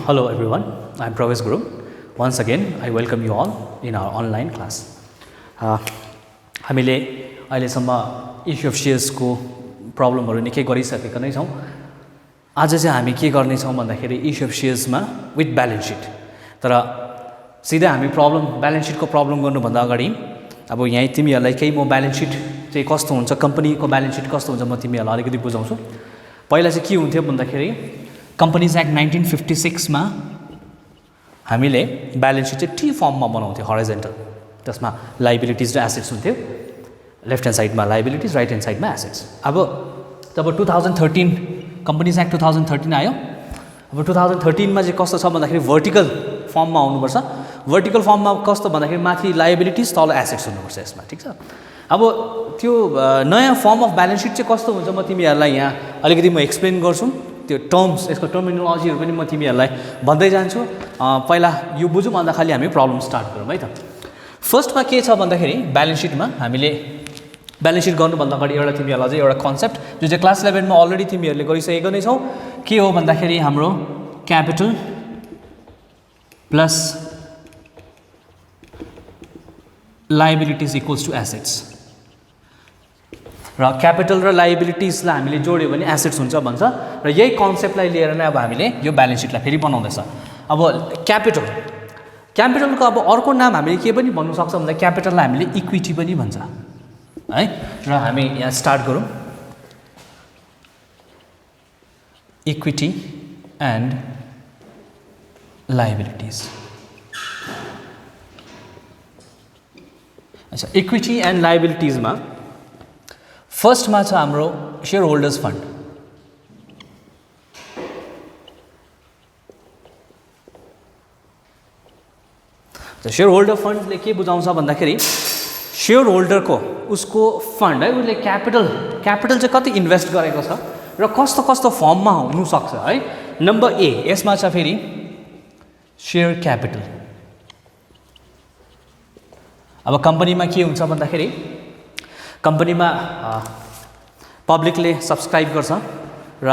Hello everyone, I am Prawesh Gurung. Once again, I welcome you all in our online class. हामीले अहिलेसम्म issue of सेयर्सको प्रब्लमहरु निकै गरिसकेका नै छौं। आज चाहिँ हामी के गर्ने छौं भन्दाखेरि इस्यु अफ सेयर्समा विथ ब्यालेन्स शीट। तर सिधै हामी ब्यालेन्स शीटको प्रब्लम गर्नु भन्दा अगाडि अब यहाँ तिमीहरुलाई केही म ब्यालेन्स शीट चाहिँ कस्तो हुन्छ, कम्पनीको ब्यालेन्स शीट कस्तो हुन्छ म तिमीहरुलाई अलिकति बुझाउँछु। पहिला चाहिँ के हुन्थ्यो भन्दाखेरि कम्पनीज एक्ट 1956 मा हामीले ब्यालेन्स शीट चाहिँ टी फर्ममा बनाउँथ्यो, हरिजोन्टल। त्यसमा लायबिलिटीज र एसेट्स हुन्थ्यो। लेफ्ट ह्यान्ड साइडमा लायबिलिटीज, राइट ह्यान्ड साइडमा एसेट्स। अब जब 2013 कम्पनीज एक्ट 2013 आयो, अब 2013 मा चाहिँ कस्तो छ भन्दाखेरि भर्टिकल फर्ममा आउनुपर्छ। भर्टिकल फर्ममा कस्तो भन्दाखेरि माथि लायबिलिटीज तल एसेट्स हुनुपर्छ यसमा, ठीक छ। अब त्यो नयाँ फर्म अफ ब्यालेन्स शीट चाहिँ कस्तो हुन्छ म तिमीहरुलाई यहाँ अलिकति म एक्सप्लेन गर्छु। त्यो टर्म्स, यसको टर्मिनोलोजीहरु पनि म तिमीहरुलाई भन्दै जान्छु। पहिला यो बुझौँ, अन्त खाली हामी प्रब्लम स्टार्ट गरौँ है त। फर्स्टमा के छ भन्दाखेरि ब्यालेन्स शीटमा हामीले ब्यालेन्स शीट गर्नुभन्दा अगाडि एउटा तिमीहरुलाई चाहिँ एउटा कन्सेप्ट जो चाहिँ क्लास 11 मा अलरेडी तिमीहरुले गरिसकेको नै छौ, के हो भन्दाखेरि हाम्रो capital plus liabilities equals to assets. र क्यापिटल र लायबिलिटीजलाई हामीले जोड्यो भने एसेट्स हुन्छ भन्छ। र यही कन्सेप्टलाई लिएर नै अब हामीले यो ब्यालेन्स शीटलाई फेरि बनाउँदैछ। अब क्यापिटलको अब अर्को नाम हामीले के पनि भन्नु सक्छ भन्दा क्यापिटललाई हामीले इक्विटी पनि भन्छ है। र हामी यहाँ स्टार्ट गरौँ। Equity and liabilities. अच्छा, इक्विटी एन्ड लायबिलिटीजमा फर्स्टमा छ हाम्रो share holders fund. Share holder फन्डले के बुझाउँछ भन्दाखेरि शेयर होल्डरको उसको फन्ड है, उसले क्यापिटल चाहिँ कति इन्भेस्ट गरेको छ र कस्तो कस्तो फर्ममा हुनु सक्छ है। नम्बर ए यसमा छ फेरि शेयर क्यापिटल। अब कम्पनीमा के हुन्छ भन्दाखेरि कम्पनीमा पब्लिकले सब्सक्राइब गर्छ र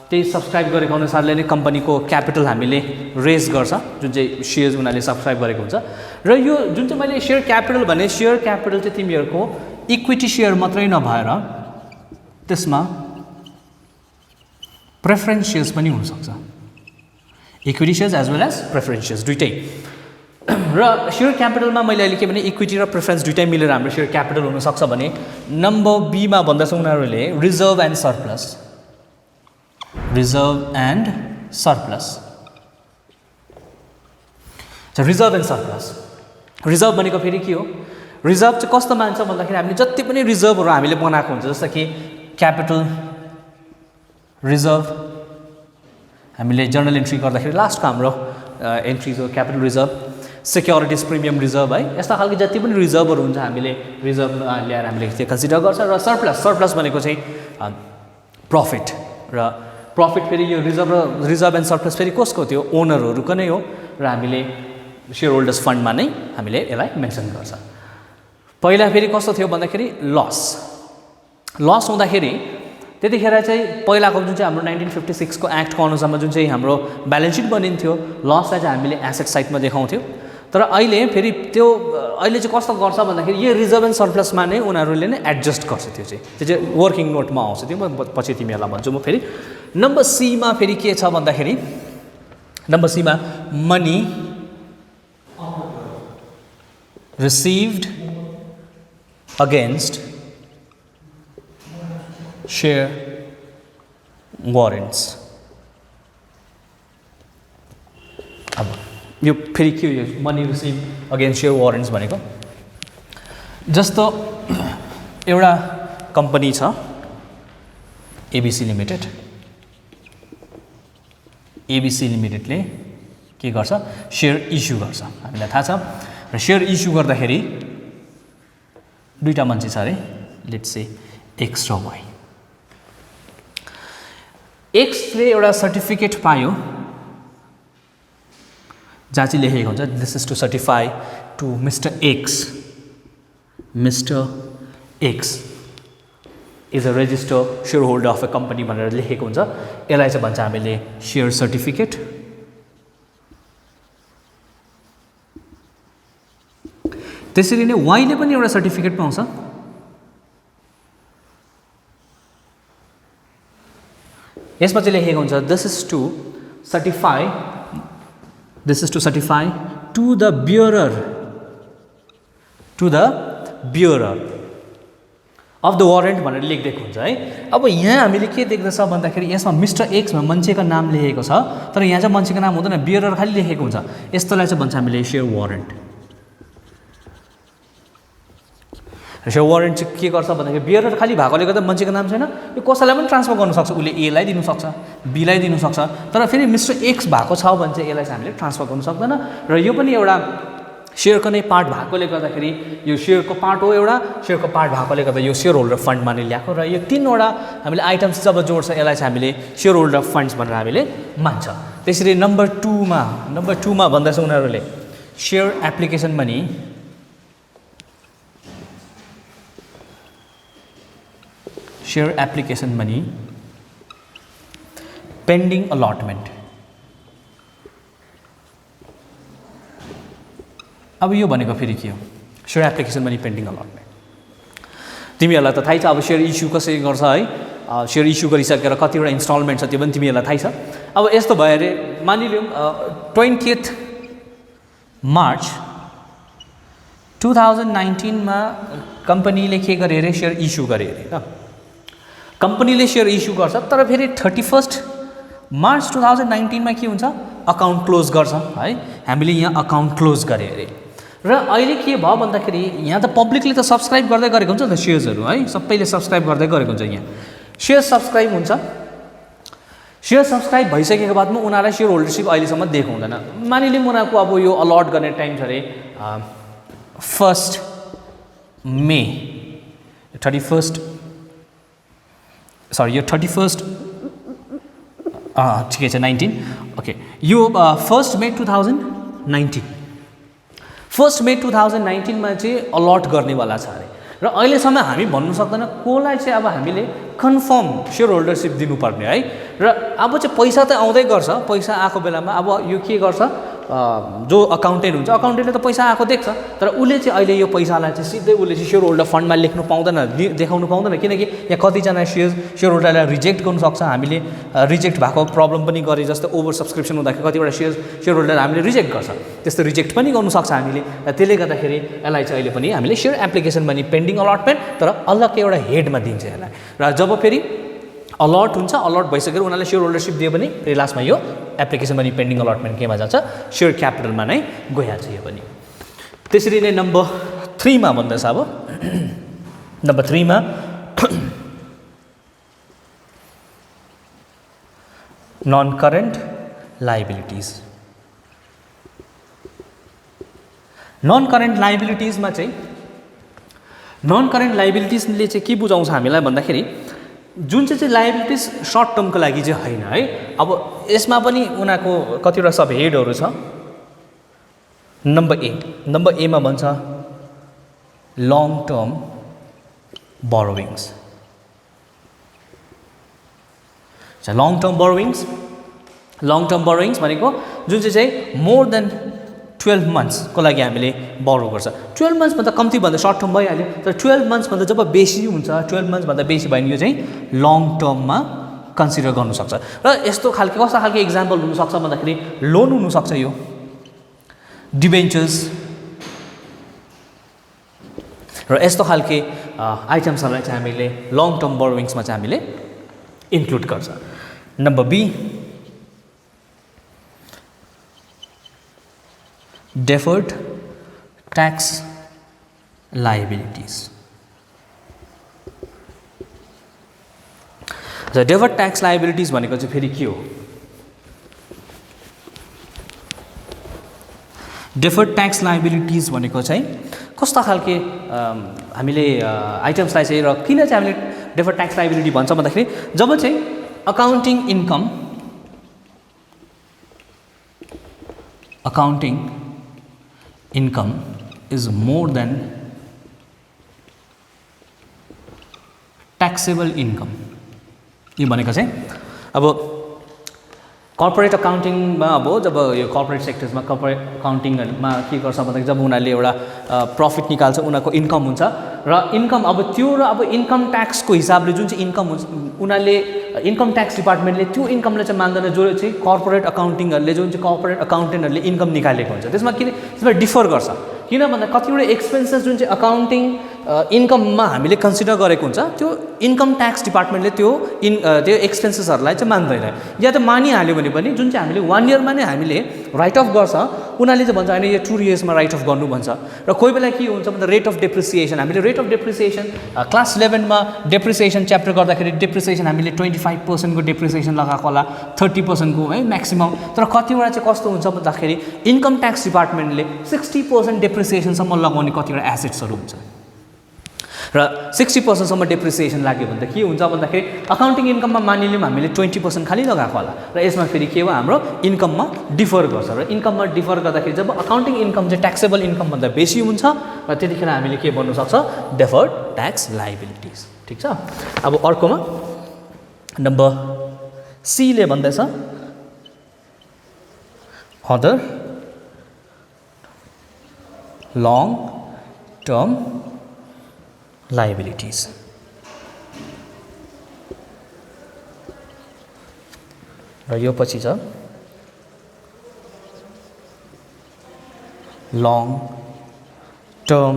त्यही सब्सक्राइब गरेको अनुसारले नै कम्पनीको क्यापिटल हामीले रेज गर्छ, जुन चाहिँ सेयर्स उनीहरूले सब्सक्राइब गरेको हुन्छ। र यो जुन चाहिँ मैले सेयर क्यापिटल भने, सेयर क्यापिटल चाहिँ तिमीहरूको इक्विटी सेयर मात्रै नभएर त्यसमा प्रेफरेन्स सेयर्स पनि हुनसक्छ। Equity shares as well as preference shares दुइटै। र सेयर क्यापिटलमा मैले अहिले के भने इक्विटी र प्रेफरेन्स दुइटै मिलेर हाम्रो सेयर क्यापिटल हुनसक्छ भने नम्बर बीमा भन्दैछ उनीहरूले reserve and surplus. Reserve and surplus. Reserve and surplus. Reserve भनेको फेरि के हो? रिजर्भ चाहिँ कस्तो मान्छ भन्दाखेरि हामीले जति पनि रिजर्भहरू हामीले बनाएको हुन्छ, जस्तो कि क्यापिटल रिजर्भ, हामीले जर्नल एन्ट्री गर्दाखेरि लास्टको हाम्रो एन्ट्रिज हो क्यापिटल रिजर्भ, सिक्योरिटिज प्रिमियम रिजर्भ है। यस्ता खालको जति पनि रिजर्भहरू हुन्छ हामीले रिजर्भ ल्याएर हामीले त्यो कन्सिडर गर्छ। र सरप्लस भनेको चाहिँ प्रफिट। र प्रफिट फेरि यो रिजर्भ एन्ड सरप्लस फेरि कसको थियो? ओनरहरूको नै हो। र हामीले सेयर होल्डर्स फन्डमा नै हामीले यसलाई मेन्सन गर्छ। पहिला फेरि कस्तो थियो भन्दाखेरि लस हुँदाखेरि त्यतिखेर चाहिँ पहिलाको जुन चाहिँ हाम्रो 1956 को एक्टको अनुसारमा जुन चाहिँ हाम्रो ब्यालेन्स शीट बनिन्थ्यो, लसलाई चाहिँ हामीले एसेट साइडमा देखाउँथ्यो। तर अहिले फेरि त्यो अहिले चाहिँ कस्तो गर्छ भन्दाखेरि यो रिजर्भ एन्ड सरप्लसमा नै उनीहरूले नै एडजस्ट गर्छ। त्यो चाहिँ वर्किङ नोटमा आउँछ। त्यो म पछि तिमीहरूलाई भन्छु म फेरि। नम्बर सीमा फेरि के छ भन्दाखेरि नम्बर सीमा मनी रिसिभ्ड अगेन्स्ट शेयर वारेन्ट्स। अब यो फेरि के हो? मनी रिसिभ अगेन्स्ट शेयर वारेन्ट्स भनेको जस्तो एउटा कम्पनी छ एबिसी लिमिटेड। एबिसी लिमिटेडले के गर्छ? शेयर इस्यु गर्छ। हामीलाई थाहा छ। र शेयर इस्यु गर्दाखेरि दुईटा मान्छे छ अरे, लेट्स से एक्स र वाई। एक्सले एउटा सर्टिफिकेट पायो जहाँ चाहिँ लेखेको हुन्छ this is to certify to mister X. Mister X is a registered shareholder of a company भनेर लेखेको हुन्छ। यसलाई चाहिँ भन्छ हामीले शेयर सर्टिफिकेट त्यसरी नै Y ले पनि एउटा सर्टिफिकेट पाउँछ। यसमा चाहिँ लेखेको हुन्छ this is to certify to the bearer of the warrant भनेर लेखिदिएको हुन्छ है। अब यहाँ हामीले के देख्दछ भन्दाखेरि यसमा मिस्टर एक्समा मान्छेको नाम लेखेको छ, तर यहाँ चाहिँ मान्छेको नाम हुँदैन, बियरर खालि लेखेको हुन्छ। यस्तोलाई चाहिँ भन्छ हामीले सेयर वारेन्ट। सेयर वारेन्ट चाहिँ के गर्छ भन्दाखेरि बियरर खालि भएकोले गर्दा मान्छेको नाम छैन, यो कसैलाई पनि ट्रान्सफर गर्नु सक्छ, उसले ए लाई दिनु सक्छ, बी लाई दिनु सक्छ, तर फेरि मिस्टर एक्स भएको छ भने चाहिँ यसलाई चाहिँ हामीले ट्रान्सफर गर्नु सक्दैन। र यो पनि एउटा सेयरको नै पार्ट भएकोले गर्दाखेरि यो सेयरको पार्ट हो, एउटा सेयरको पार्ट भएकोले गर्दा यो सेयर होल्डर फन्डमा नै ल्याएको, र यो तीनवटा हामीले आइटम्स जब जोड्छ यसलाई चाहिँ हामीले सेयर होल्डर फन्ड्स भनेर हामीले मान्छ। त्यसरी नम्बर 2 मा भन्दैछ उनीहरूले सेयर एप्लिकेसन मनी पेन्डिङ अलटमेन्ट। अब यो भनेको फेरि के हो? Share application money pending अलटमेन्ट। तिमीहरूलाई त थाहै छ अब सेयर इस्यु कसरी गर्छ है, सेयर इस्यु गरिसकेर कतिवटा इन्स्टलमेन्ट छ त्यो पनि तिमीहरूलाई थाहै छ। अब यस्तो भयो अरे मानिलिउँ 20 मार्च 2019 मा कम्पनीले के गरे अरे सेयर इस्यु गरे अरे ल। कम्पनीले सेयर इस्यु गर्छ, तर फेरि 31 मार्च 2019 मा के हुन्छ? अकाउन्ट क्लोज गर्छ है। हामीले यहाँ अकाउन्ट क्लोज गरे अरे, र अहिले के भयो भन्दाखेरि यहाँ त पब्लिकले त सब्सक्राइब गर्दै गरेको हुन्छ नि त सेयर्सहरू है, सबैले सब्सक्राइब गर्दै गरेको हुन्छ। यहाँ सेयर सब्सक्राइब हुन्छ, सेयर सब्सक्राइब भइसकेको बादमा उनीहरूलाई सेयर होल्डरसिप अहिलेसम्म दिएको हुँदैन। मानिलिउँ उनीहरूको अब यो अलट गर्ने टाइम छ अरे 1 मे 31 सरी यो 31 ठिकै छ 19 ओके, यो 1 मे 2019 1 मे 2019 मा चाहिँ अलट गर्नेवाला छ अरे, र अहिलेसम्म हामी भन्नु सक्दैन कसलाई चाहिँ अब हामीले कन्फर्म सेयर होल्डरसिप दिनुपर्ने है। र अब चाहिँ पैसा त आउँदै गर्छ, पैसा आएको बेलामा अब यो के गर्छ, जो अकाउन्टेन्ट हुन्छ अकाउन्टेन्टले त पैसा आएको देख्छ, तर उसले चाहिँ अहिले यो पैसालाई चाहिँ सिधै उसले चाहिँ सेयर होल्डर फन्डमा लेख्नु पाउँदैन, देखाउनु पाउँदैन, किनकि यहाँ कतिजना सेयर होल्डरलाई रिजेक्ट गर्नु सक्छ। हामीले रिजेक्ट भएको प्रब्लम पनि गरे, जस्तो ओभर सब्सक्रिप्सन हुँदाखेरि कतिवटा सेयर होल्डर हामीले रिजेक्ट गर्छ, त्यस्तो रिजेक्ट पनि गर्नु सक्छ हामीले। त्यसले गर्दाखेरि यसलाई चाहिँ अहिले पनि हामीले सेयर एप्लिकेसन मनी पेन्डिङ अलटमेन्ट, तर अलग्गै एउटा हेडमा दिन्छ यसलाई। र जब फेरि अलर्ट हुन्छ, अलर्ट भइसकेर उनीहरूले सेयर होल्डरसिप दियो भने फेरि लास्टमा यो एप्लिकेसन मनी पेन्डिङ अलटमेन्ट केमा जान्छ? सेयर क्यापिटलमा नै गइहाल्छ यो पनि। त्यसरी नै नम्बर 3 मा भन्दैछ अब नम्बर 3 मा non current liabilities. Non current लाइबिलिटिजमा चाहिँ नन करेन्ट लाइबिलिटिजले चाहिँ के बुझाउँछ हामीलाई भन्दाखेरि जुन चाहिँ लाइबिलिटिज सर्ट टर्मको लागि चाहिँ होइन है। अब यसमा पनि उनीहरूको कतिवटा सब हेडहरू छ। नम्बर ए मा भन्छ लङ टर्म बोरोविङ्स। लङ टर्म बोरोविङ्स भनेको जुन चाहिँ मोर देन 12 मन्थ्सको लागि हामीले बोरो गर्छ। 12 मन्थ्सभन्दा कम्ती भन्दा सर्ट टर्म भइहाल्यो, तर 12 मन्थ्सभन्दा जब बेसी हुन्छ, 12 मन्थ्सभन्दा बेसी भयो भने यो चाहिँ लङ टर्ममा कन्सिडर गर्नुसक्छ। र यस्तो खालको कस्ता खालको इक्जाम्पल हुनसक्छ भन्दाखेरि लोन हुनसक्छ, यो डिबेन्चर्स र यस्तो खालके आइटम्सहरूलाई चाहिँ हामीले लङ टर्म बोरोविङ्समा चाहिँ हामीले इन्क्लुड गर्छ। Number B deferred tax liabilities। deferred tax liabilities भनेको चाहिँ फेरि के हो? deferred tax liabilities भनेको चाहिँ कस्ता खालके हामीले आइटम्सलाई चाहिँ, र किन चाहिँ हामीले deferred tax liability भन्छ भन्दाखेरि जब चाहिँ accounting income is more than taxable income। यो भनेको चाहिँ अब कर्पोरेट अकाउन्टिङमा अब जब यो कर्पोरेट सेक्टर्समा कर्पोरेट अकाउन्टिङमा के गर्छ भन्दाखेरि जब उनीहरूले एउटा प्रफिट निकाल्छ उनीहरूको इन्कम हुन्छ र इन्कम अब त्यो र अब इन्कम ट्याक्सको हिसाबले जुन चाहिँ इन्कम हुन्छ उनीहरूले इन्कम ट्याक्स डिपार्टमेन्टले त्यो इन्कमलाई चाहिँ मान्दैन जो चाहिँ कर्पोरेट अकाउन्टिङहरूले जुन चाहिँ कर्पोरेट अकाउन्टेन्टहरूले इन्कम निकालेको हुन्छ त्यसमा त्यसमा डिफर गर्छ किन भन्दा कतिवटा एक्सपेन्सेस जुन चाहिँ अकाउन्टिङ इन्कममा हामीले कन्सिडर गरेको हुन्छ त्यो इन्कम ट्याक्स डिपार्टमेन्टले त्यो एक्सपेन्सेसहरूलाई चाहिँ मान्दैन या त मानिहाल्यो भने पनि जुन चाहिँ हामीले 1 इयरमा नै हामीले राइट अफ गर्छ उनीहरूले चाहिँ भन्छ होइन यो 2 इयर्समा राइट अफ गर्नु भन्छ र कोही बेला के हुन्छ भन्दा रेट अफ डेप्रिसिएसन हामीले रेट अफ डेप्रिसिएसन क्लास 11मा डेप्रिसिएसन च्याप्टर गर्दाखेरि डेप्रिसिएसन हामीले 25% को डेप्रिसिएसन लगाएको होला 30% को है म्याक्सिमम तर कतिवटा चाहिँ कस्तो हुन्छ भन्दाखेरि इन्कम ट्याक्स डिपार्टमेन्टले 60% डेप्रिसिएसनसम्म लगाउने कतिवटा एसेट्सहरू हुन्छ र 60% सम्म डेप्रिसिएसन लाग्यो भने त के हुन्छ भन्दाखेरि अकाउन्टिङ इन्कममा मानिलिउँ हामीले 20% खाली लगाएको होला र यसमा फेरि के हो हाम्रो इन्कममा डिफर गर्छ र इन्कममा डिफर गर्दाखेरि जब अकाउन्टिङ इन्कम चाहिँ ट्याक्सेबल इन्कम भन्दा बेसी हुन्छ र त्यतिखेर हामीले के भन्नु सक्छ डेफर्ड ट्याक्स लायबिलिटिज ठीक छ अब अर्कोमा नम्बर सी ले भन्दैछ अदर long term liabilities र यो पछि छ long term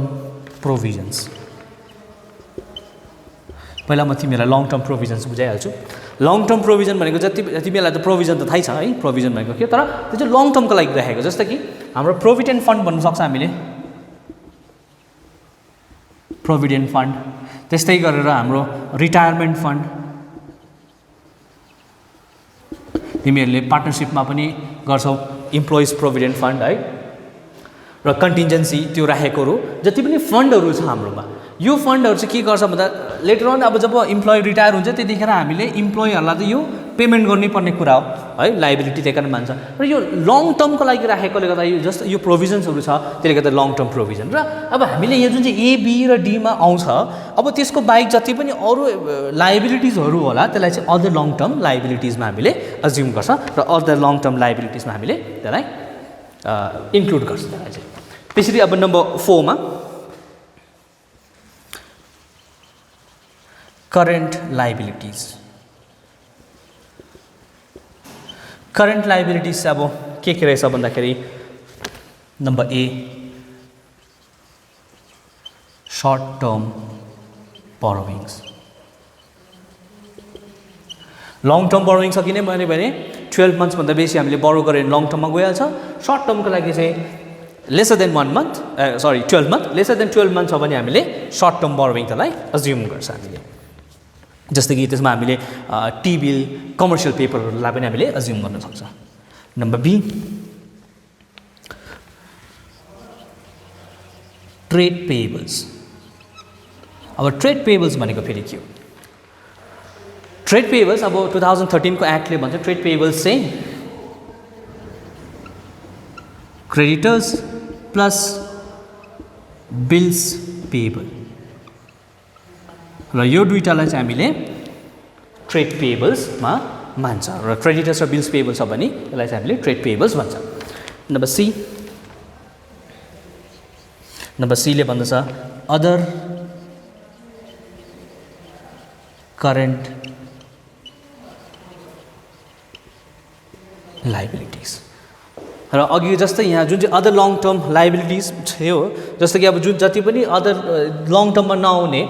provisions पहिला म तिमीलाई long term provisions बुझाइहाल्छु long term provision भनेको तिमीलाई त प्रोभिजन त थाहै छ है प्रोभिजन भनेको के तर त्यो चाहिँ long term को लागि राखेको जस्तो कि हाम्रो प्रोभिडेन्ट फन्ड भन्नु सक्छ हामीले प्रोभिडेन्ट फन्ड त्यस्तै गरेर हाम्रो रिटायरमेन्ट फन्ड तिमीहरूले पार्टनरशिपमा पनि गर्छौ इम्प्लोइज प्रोभिडेन्ट फन्ड है र कन्टिन्जेन्सी त्यो राखेकोहरू जति पनि फन्डहरू छ हाम्रोमा यो फन्डहरू चाहिँ के गर्छ भन्दा लेटर अन अब जब इम्प्लोइ रिटायर हुन्छ त्यतिखेर हामीले इम्प्लोइहरूलाई त यो पेमेन्ट गर्नै पर्ने कुरा हो है लायबिलिटी त्यही कारण मान्छ र यो लङ टर्मको लागि राखेकोले गर्दा यो जस्तो यो प्रोभिजन्सहरू छ त्यसले गर्दा लङ टर्म प्रोभिजन र अब हामीले यो जुन चाहिँ ए बी र डीमा आउँछ अब त्यसको बाहेक जति पनि अरू लायबिलिटिजहरू होला त्यसलाई चाहिँ अदर लङ टर्म लायबिलिटिजमा हामीले अज्युम गर्छ र अदर लङ टर्म लायबिलिटिजमा हामीले त्यसलाई इन्क्लुड गर्छ त्यसलाई चाहिँ त्यसरी अब नम्बर 4 मा current liabilities अब के रहेछ भन्दाखेरि नम्बर ए short term borrowings long term borrowings किन भने 12 months भन्दा बेसी हामीले borrow गरे लङ टर्ममा गइहाल्छ शर्ट टर्मको लागि चाहिँ lesser than 1 month 12 month lesser than 12 months छ भने हामीले short term borrowing त्यसलाई अज्युम गर्छ हामीले जस्तै कि त्यसमा हामीले टी बिल कमर्सियल पेपरहरूलाई पनि हामीले अज्युम गर्न सक्छ नम्बर बी ट्रेड पेएबल्स अब ट्रेड पेएबल्स भनेको फेरि के हो ट्रेड पेएबल्स अब 2013 को एक्टले भन्छ ट्रेड पेएबल्स चाहिँ क्रेडिटर्स प्लस बिल्स पेएबल र यो दुईटालाई चाहिँ हामीले ट्रेड पेएबल्समा मान्छ र क्रेडिटर्स र बिल्स पेएबल छ भने यसलाई चाहिँ हामीले ट्रेड पेएबल्स भन्छ नम्बर सी ले भन्दछ अदर करेन्ट लायबिलिटिज र अघि जस्तै यहाँ जुन चाहिँ अदर लङ टर्म लायबिलिटिज थियो जस्तो कि अब जुन जति पनि अदर लङ टर्ममा नआउने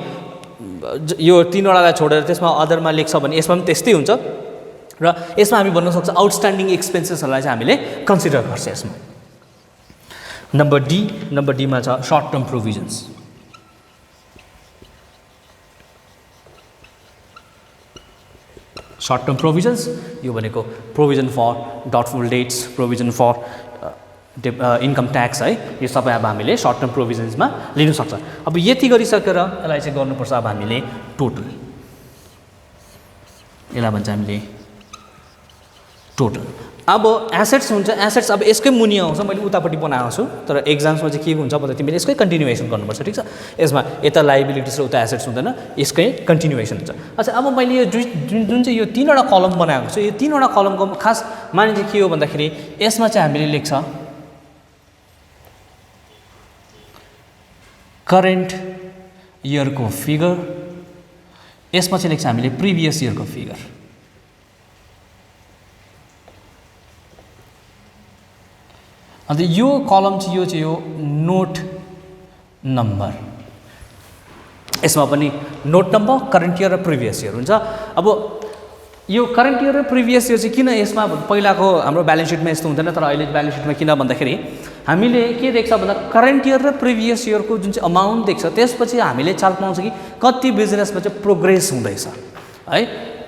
यो तीनवटालाई छोडेर त्यसमा अदरमा लेख्छ भने यसमा पनि त्यस्तै हुन्छ र यसमा हामी भन्न सक्छ आउटस्ट्यान्डिङ एक्सपेन्सेसहरूलाई चाहिँ हामीले कन्सिडर गर्छ यसमा नम्बर डीमा छ short term provisions short term provisions यो भनेको provision for doubtful debts provision for income tax है यो सबै अब हामीले सर्ट टर्म प्रोभिजन्समा लिन सक्छ अब यति गरिसकेर यसलाई चाहिँ गर्नुपर्छ अब हामीले टोटल यसलाई भन्छ हामीले अब एसेट्स हुन्छ एसेट्स अब यसकै मुनि आउँछ मैले उतापट्टि बनाएको छु तर एक्जाम्समा चाहिँ के हुन्छ भन्दा तिमीले यसकै कन्टिन्युएसन गर्नुपर्छ ठीक छ यसमा यता लायबिलिटिज र उता एसेट्स हुँदैन यसकै कन्टिन्युएसन हुन्छ अच्छा अब मैले यो जुन चाहिँ यो तीनवटा कलम बनाएको छु यो तीनवटा कलमको खास माने चाहिँ के हो भन्दाखेरि यसमा चाहिँ हामीले लेख्छ करेन्ट इयरको फिगर यसमा चाहिँ लेख्छ हामीले प्रिभियस इयरको फिगर अन्त यो कलम चाहिँ यो नोट नम्बर यसमा पनि नोट नम्बर करेन्ट इयर र प्रिभियस इयर हुन्छ अब यो करेन्ट इयर र प्रिभियस इयर चाहिँ किन यसमा पहिलाको हाम्रो ब्यालेन्स सिटमा यस्तो हुँदैन तर अहिले ब्यालेन्स सिटमा किन भन्दाखेरि हामीले के देख्छ भन्दा करेन्ट इयर र प्रिभियस इयरको जुन चाहिँ अमाउन्ट देख्छ त्यसपछि हामीले चाल पाउँछ कि कति बिजनेसमा चाहिँ प्रोग्रेस हुँदैछ है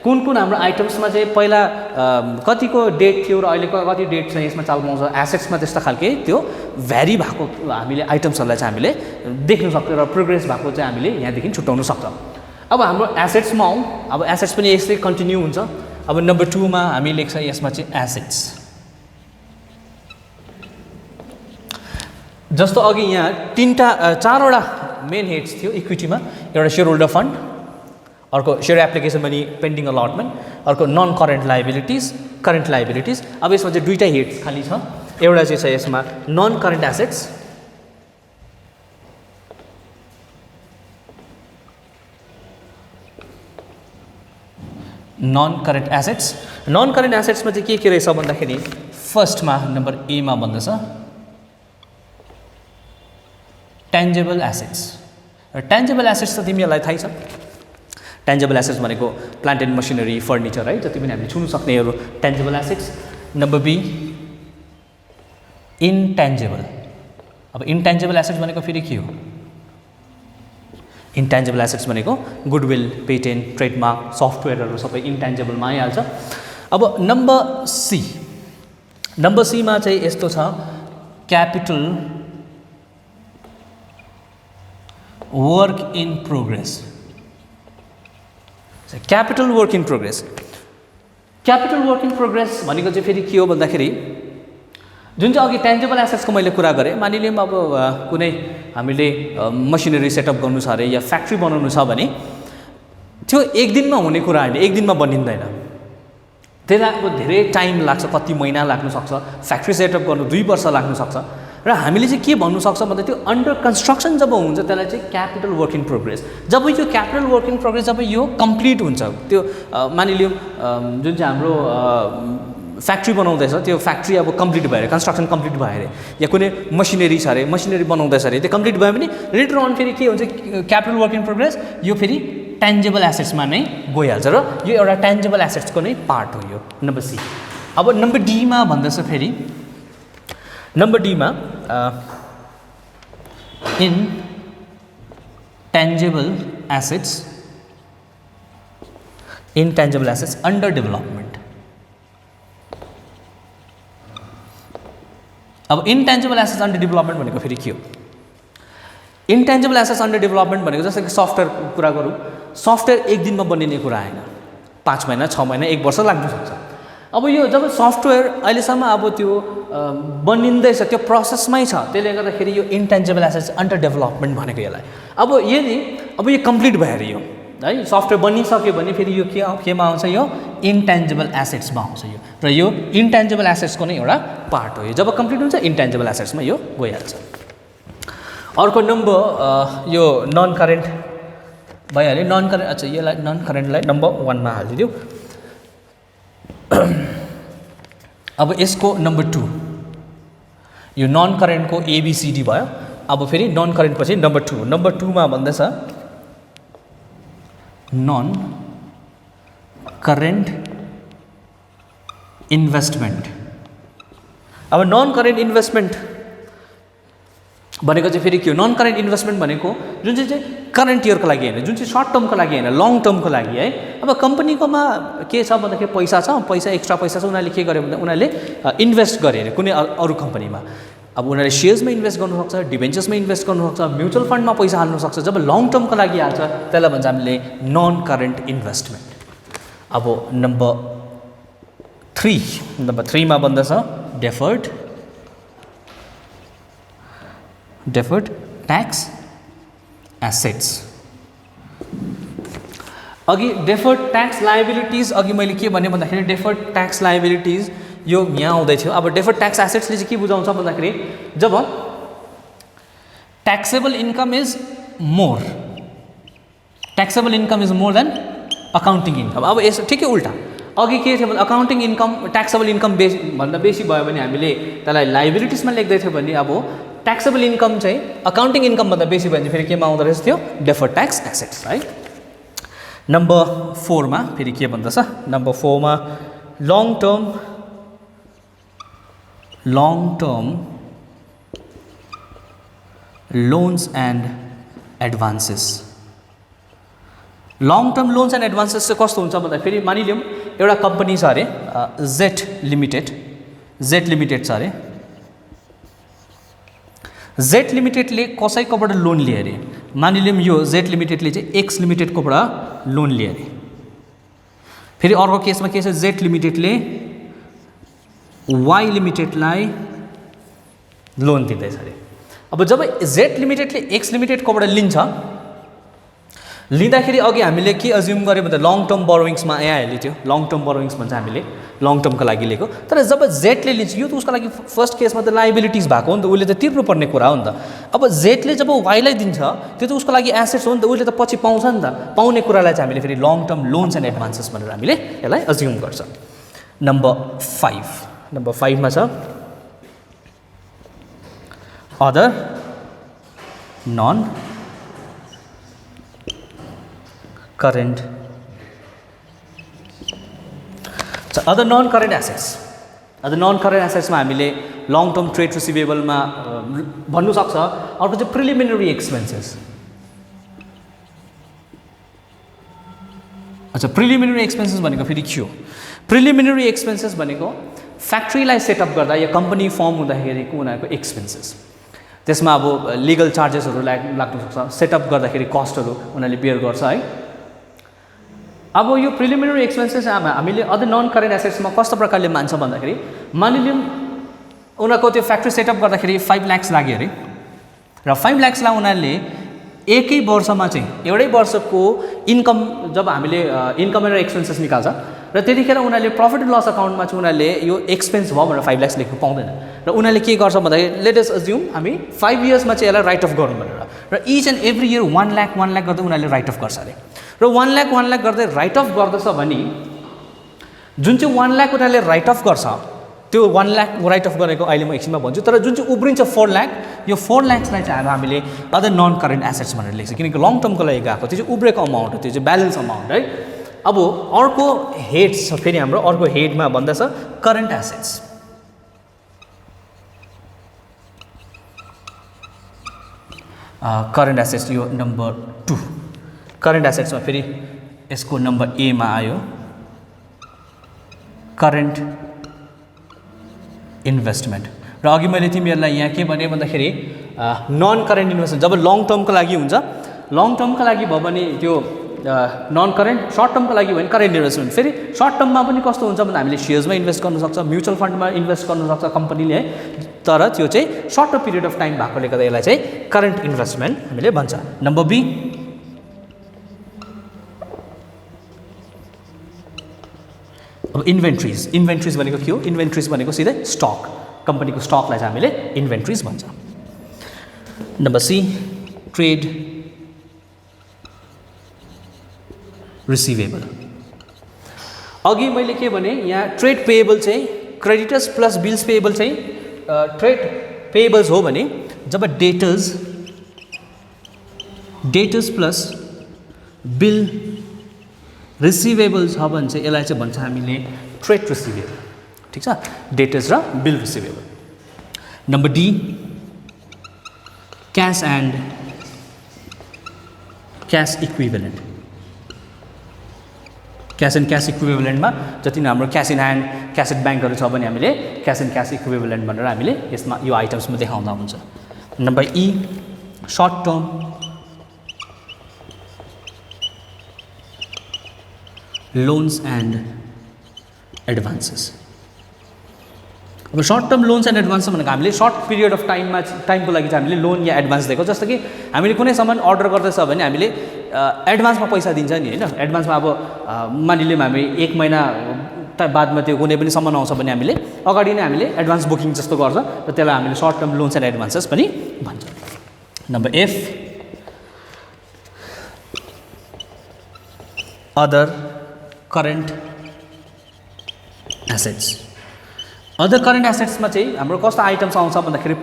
कुन कुन हाम्रो आइटम्समा चाहिँ पहिला कतिको डेट थियो र अहिलेको कति डेट छ यसमा चाल पाउँछ एसेट्समा त्यस्तो खालके त्यो भ्यारी भएको हामीले आइटम्सहरूलाई चाहिँ हामीले देख्न सक्छौँ र प्रोग्रेस भएको चाहिँ हामीले यहाँदेखि छुट्याउन सक्छौँ अब हाम्रो एसेट्समा आउँ अब एसेट्स पनि यस्तै कन्टिन्यू हुन्छ अब नम्बर 2 मा हामी लेख्छ यसमा चाहिँ एसेट्स जस्तो अघि यहाँ चारवटा मेन हेड्स थियो इक्विटीमा एउटा शेयर होल्डर फन्ड अर्को शेयर एप्लिकेसन मनी पेन्डिङ अलटमेन्ट अर्को नन करेन्ट लायबिलिटिज अब यसमा चाहिँ दुईटा हेड्स खाली छ एउटा चाहिँ छ यसमा non current assets non current एसेट्समा चाहिँ के रहेछ भन्दाखेरि फर्स्टमा नम्बर ए मा भन्दछ टेन्जेबल एसेट्स टेन्जेबल एसेट्स त तिमीहरूलाई थाहै छ टेन्जेबल एसेट्स भनेको प्लान्ट एन्ड मसिनरी फर्निचर है जति पनि हामीले छुन सक्नेहरू टेन्जेबल एसेट्स नम्बर बी इन्टेन्जेबल अब इन्टेन्जेबल एसेट्स भनेको फेरि के हो इन्टेन्जेबल एसेट्स भनेको गुडविल पेटेन्ट ट्रेडमार्क सफ्टवेयरहरू सबै इन्टेन्जेबलमा आइहाल्छ अब नम्बर सी मा चाहिँ यस्तो छ capital work in progress capital work in progress भनेको चाहिँ फेरि के हो भन्दाखेरि जुन चाहिँ अघि टेन्जेबल एसेट्सको मैले कुरा गरेँ मानिलिउँ अब कुनै हामीले मसिनरी सेटअप गर्नु छ अरे या फ्याक्ट्री बनाउनु छ भने त्यो एक दिनमा हुने कुरा होइन एक दिनमा बनिँदैन त्यसलाई अब धेरै टाइम लाग्छ कति महिना लाग्न सक्छ फ्याक्ट्री सेटअप गर्नु 2 वर्ष लाग्न सक्छ र हामीले चाहिँ के भन्नु सक्छ भन्दा त्यो अन्डर कन्स्ट्रक्सन जब हुन्छ त्यसलाई चाहिँ क्यापिटल वर्क इन प्रोग्रेस जब यो क्यापिटल वर्क इन प्रोग्रेस जब यो कम्प्लिट हुन्छ त्यो मानिलिउँ जुन चाहिँ हाम्रो फ्याक्ट्री बनाउँदैछ त्यो फ्याक्ट्री अब कम्प्लिट भयो अरे कन्स्ट्रक्सन कम्प्लिट भयो अरे या कुनै मसिनरी छ अरे मसिनरी बनाउँदैछ अरे त्यो कम्प्लिट भयो भने लेटर अन फेरि के हुन्छ क्यापिटल वर्क इन प्रोग्रेस यो फेरि टेन्जेबल एसेट्समा नै गइहाल्छ र यो एउटा टेन्जेबल एसेट्सको नै पार्ट हो यो नम्बर सी अब नम्बर डी मा भन्दैछ फेरि नम्बर डी मा इन्टेन्जेबल एसेट्स अन्डर डेभलपमेन्ट अब इन्टेन्जेबल एसेट्स अन्डर डेभलपमेन्ट भनेको फेरि के हो इन्टेन्जेबल एसेट्स अन्डर डेभलपमेन्ट भनेको जस्तो कि सफ्टवेयरको कुरा गरौँ सफ्टवेयर एक दिनमा बनिने कुरा होइन 5 महिना 6 महिना 1 वर्ष लाग्न सक्छ अब यो जब सफ्टवेयर अहिलेसम्म अब त्यो बनिँदैछ त्यो प्रोसेसमै छ त्यसले गर्दाखेरि यो इन्टेन्जेबल एसेट्स अन्डर डेभलपमेन्ट भनेको यसलाई अब यदि अब यो कम्प्लिट भयो अरे यो है सफ्टवेयर बनिसक्यो भने फेरि यो केमा आउँछ यो इन्टेन्जेबल एसेट्समा आउँछ यो र यो इन्टेन्जेबल एसेट्सको नै एउटा पार्ट हो यो जब कम्प्लिट हुन्छ इन्टेन्जेबल एसेट्समा यो गइहाल्छ अर्को नम्बर यो नन करेन्ट भइहाल्यो नन करेन्ट अच्छा यसलाई नन करेन्टलाई नम्बर 1 मा हालिदियो अब यसको नम्बर 2 यो नन करेन्टको एबीसीडी भयो अब फेरि नन करेन्ट पछि नम्बर 2 मा भन्दैछ नन करेन्ट इन्भेस्टमेन्ट अब नन करेन्ट इन्भेस्टमेन्ट भनेको चाहिँ फेरि के हो नन करेन्ट इन्भेस्टमेन्ट भनेको जुन चाहिँ करेन्ट इयरको लागि होइन जुन चाहिँ सर्ट टर्मको लागि होइन लङ टर्मको लागि है अब कम्पनीकोमा के छ भन्दाखेरि पैसा छ एक्स्ट्रा पैसा छ उनीहरूले के गर्यो भन्दा उनीहरूले इन्भेस्ट गरे अरे कुनै अरू कम्पनीमा अब उनीहरूले सेयर्समा इन्भेस्ट गर्नुसक्छ डिभेन्चर्समा इन्भेस्ट गर्नुसक्छ म्युचुअल फन्डमा पैसा हाल्नु सक्छ जब लङ टर्मको लागि हाल्छ त्यसलाई भन्छ हामीले नन करेन्ट इन्भेस्टमेन्ट अब नम्बर 3 नम्बर 3 मा बन्दछ deferred tax assets अघि deferred tax liabilities अघि मैले के भने भन्दाखेरि deferred tax liabilities यो यहाँ आउँदै थियो अब deferred tax assets ले चाहिँ के बुझाउँछ भन्दाखेरि जब taxable income is more than accounting income अब यसो ठिकै उल्टा अघि के थियो भने अकाउन्टिङ इन्कम ट्याक्सेबल इन्कम भन्दा बेसी भयो भने हामीले त्यसलाई लाइबिलिटिजमा लेख्दै थियो भने अब ट्याक्सेबल इन्कम चाहिँ अकाउन्टिङ इन्कम भन्दा बेसी भयो भने फेरि केमा आउँदो रहेछ त्यो डेफर्ड ट्याक्स एसेट्स है नम्बर 4 मा फेरि के भन्दछ नम्बर 4 मा long term loans and advances long term loans and advances चाहिँ कस्तो हुन्छ भन्दा फेरि मानिलियौँ एउटा कम्पनी छ अरे Z लिमिटेड छ अरे Z लिमिटेडले कसैकोबाट लोन लिए अरे मानिलियौँ यो Z लिमिटेडले चाहिँ X लिमिटेडकोबाट लोन लिए अरे फेरि अर्को केसमा के छ Z लिमिटेडले Y लिमिटेडलाई लोन दिँदैछ अरे अब जब Z लिमिटेडले X लिमिटेडकोबाट लिन्छ लिँदाखेरि अघि हामीले के अज्युम गर्यो भने लङ टर्म बोरोइङ्समा यहाँ हाल्यो त्यो लङ टर्म बोरोइङ्स भन्छ हामीले लङ टर्मको लागि लिएको तर जब जेडले लिन्छ यो त उसको लागि फर्स्ट केसमा त लाइबिलिटिज भएको हो नि त उसले त तिर्नुपर्ने कुरा हो नि त अब जेडले जब वाइलाई दिन्छ त्यो त उसको लागि एसेट्स हो नि त उसले त पछि पाउँछ नि त पाउने कुरालाई चाहिँ हामीले फेरि long term loans and advances भनेर हामीले यसलाई अज्युम गर्छ नम्बर 5 मा छ other non current other non current assets मा हामीले long term trade receivable मा भन्नु सक्छ अर्को चाहिँ preliminary expenses अच्छा preliminary expenses भनेको फेरि के हो preliminary expenses भनेको फ्याक्ट्रीलाई सेटअप गर्दा या कम्पनी फर्म हुँदाखेरिको उनीहरूको एक्सपेन्सेस त्यसमा अब लिगल चार्जेसहरू लाग्न सक्छ सेटअप गर्दाखेरि कस्टहरू उनीहरूले बेयर गर्छ है अब यो प्रिलिमिनरी एक्सपेन्सेस हामीले अदर नन करेन्ट एसेट्समा कस्तो प्रकारले मान्छ भन्दाखेरि मानिलियौँ उनीहरूको त्यो फ्याक्ट्री सेटअप गर्दाखेरि 5 लाख लाग्यो अरे र 5 लाखलाई उनीहरूले एकै वर्षमा चाहिँ एउटै वर्षको इन्कम जब हामीले इन्कम र एक्सपेन्सेस निकाल्छ र त्यतिखेर उनीहरूले प्रफिट एन्ड लस अकाउन्टमा चाहिँ उनीहरूले यो एक्सपेन्स भयो भनेर 5 लाख लेख्नु पाउँदैन र उनीहरूले के गर्छ भन्दाखेरि लेट अस अज्युम हामी 5 इयर्समा चाहिँ यसलाई राइट अफ गरौँ भनेर र each and every year 1 lakh गर्दै उनीहरूले राइट अफ गर्छ अरे र 1 लाख गर्दै राइट अफ गर्दछ भने जुन चाहिँ 1 लाख उनीहरूले राइट अफ गर्छ त्यो 1 लाख राइट अफ गरेको अहिले म एकछिनमा भन्छु तर जुन चाहिँ उब्रिन्छ 4 लाख यो 4 लाखलाई चाहिँ हामीले अदर नन करेन्ट एसेट्स भनेर लेख्छ किनकि लङ टर्मको लागि गएको त्यो चाहिँ उब्रेको अमाउन्ट हो त्यो चाहिँ ब्यालेन्स अमाउन्ट है अब अर्को हेड छ फेरि हाम्रो अर्को हेडमा भन्दछ करेन्ट एसेट्स करेन्ट एसेट्स यो नम्बर 2 करेन्ट एसेट्समा फेरि यसको नम्बर ए मा आयो करेन्ट इन्भेस्टमेन्ट र अघि मैले तिमीहरूलाई यहाँ के भने भन्दाखेरि नन करेन्ट इन्भेस्टमेन्ट जब लङ टर्मको लागि हुन्छ लङ टर्मको लागि भयो भने त्यो नन करेन्ट सर्ट टर्मको लागि भयो भने करेन्ट इन्भेस्टमेन्ट फेरि सर्ट टर्ममा पनि कस्तो हुन्छ भन्दा हामीले सेयर्समा इन्भेस्ट गर्न सक्छ म्युचुअल फन्डमा इन्भेस्ट गर्न सक्छ कम्पनीले है तर त्यो चाहिँ सर्ट पिरियड अफ टाइम भएकोले गर्दा यसलाई चाहिँ करेन्ट इन्भेस्टमेन्ट हामीले भन्छ नम्बर बी अब इन्भेन्ट्रिज भनेको के हो इन्भेन्ट्रिज भनेको सिधै स्टक कम्पनीको स्टकलाई चाहिँ हामीले इन्भेन्ट्रिज भन्छ नम्बर सी ट्रेड रिसिभेबल अघि मैले के भने यहाँ ट्रेड पेएबल चाहिँ क्रेडिटर्स प्लस बिल्स पेएबल चाहिँ ट्रेड पेएबल्स हो भने जब डेटर्स प्लस बिल रिसिभेबल छ भने चाहिँ यसलाई चाहिँ भन्छ हामीले ट्रेड रिसिभेबल ठिक छ डेटर्स र bill receivable number D cash and cash equivalent cash and cash इक्विभेलेन्टमा जति हाम्रो cash in hand cash at ब्याङ्कहरू छ भने हामीले क्यास एन्ड क्यास इक्विभेलेन्ट भनेर हामीले यसमा यो आइटम्समा देखाउँदा हुन्छ number E short term loans and advances अब short term loans and advance भनेको हामीले सर्ट पिरियड अफ टाइमको लागि चाहिँ हामीले लोन या एडभान्स दिएको जस्तो कि हामीले कुनै सामान अर्डर गर्दैछ भने हामीले एडभान्समा पैसा दिन्छ नि होइन एडभान्समा अब मानिलिउँ हामी 1 महिना बादमा त्यो कुनै पनि सामान आउँछ भने हामीले अगाडि नै हामीले एडभान्स बुकिङ जस्तो गर्छ र त्यसलाई हामीले short term loans and advances पनि भन्छ number F other current assets other current एसेट्समा चाहिँ हाम्रो कस्तो आइटम्स आउँछ भन्दाखेरि